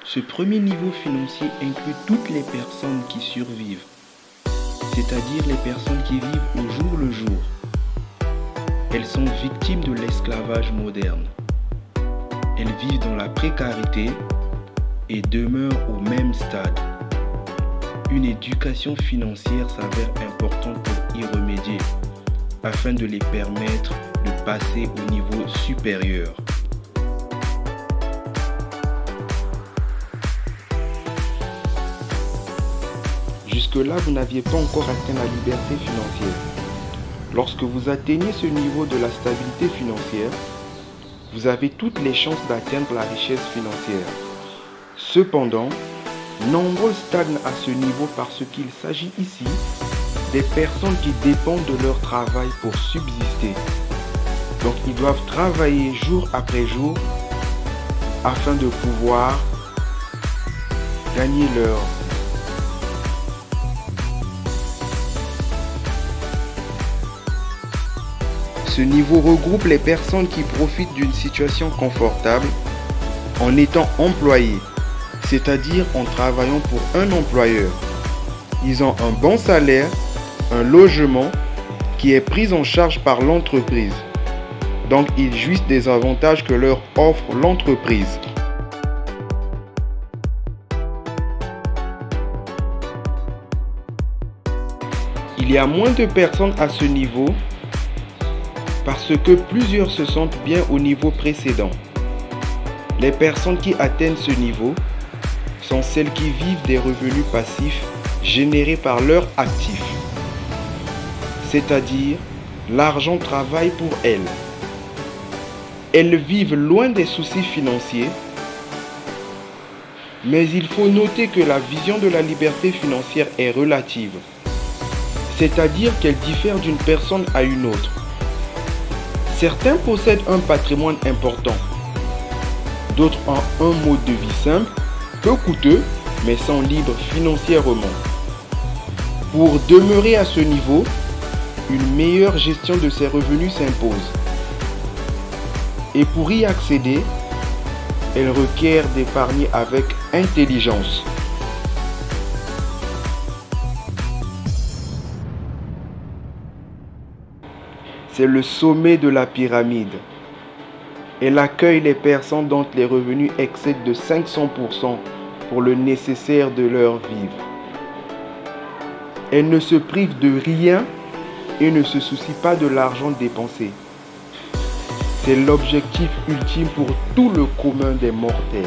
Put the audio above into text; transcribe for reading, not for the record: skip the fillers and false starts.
Ce premier niveau financier inclut toutes les personnes qui survivent, c'est-à-dire les personnes qui vivent au jour le jour. Elles sont victimes de l'esclavage moderne. Elles vivent dans la précarité et demeurent au même stade. Une éducation financière s'avère importante pour y remédier, afin de les permettre de passer au niveau supérieur. Jusque-là, vous n'aviez pas encore atteint la liberté financière. Lorsque vous atteignez ce niveau de la stabilité financière, vous avez toutes les chances d'atteindre la richesse financière. Cependant, nombreux stagnent à ce niveau parce qu'il s'agit ici des personnes qui dépendent de leur travail pour subsister. Donc ils doivent travailler jour après jour afin de pouvoir gagner leur vie. Ce niveau regroupe les personnes qui profitent d'une situation confortable en étant employés, c'est-à-dire en travaillant pour un employeur. Ils ont un bon salaire, un logement qui est pris en charge par l'entreprise. Donc ils jouissent des avantages que leur offre l'entreprise. Il y a moins de personnes à ce niveau parce que plusieurs se sentent bien au niveau précédent. Les personnes qui atteignent ce niveau sont celles qui vivent des revenus passifs générés par leurs actifs. C'est-à-dire, l'argent travaille pour elles. Elles vivent loin des soucis financiers, mais il faut noter que la vision de la liberté financière est relative. C'est-à-dire qu'elle diffère d'une personne à une autre. Certains possèdent un patrimoine important, d'autres ont un mode de vie simple, peu coûteux, mais sont libres financièrement. Pour demeurer à ce niveau, une meilleure gestion de ses revenus s'impose. Et pour y accéder, elle requiert d'épargner avec intelligence. C'est le sommet de la pyramide. Elle accueille les personnes dont les revenus excèdent de 500% pour le nécessaire de leur vivre. Elle ne se prive de rien et ne se soucie pas de l'argent dépensé. C'est l'objectif ultime pour tout le commun des mortels.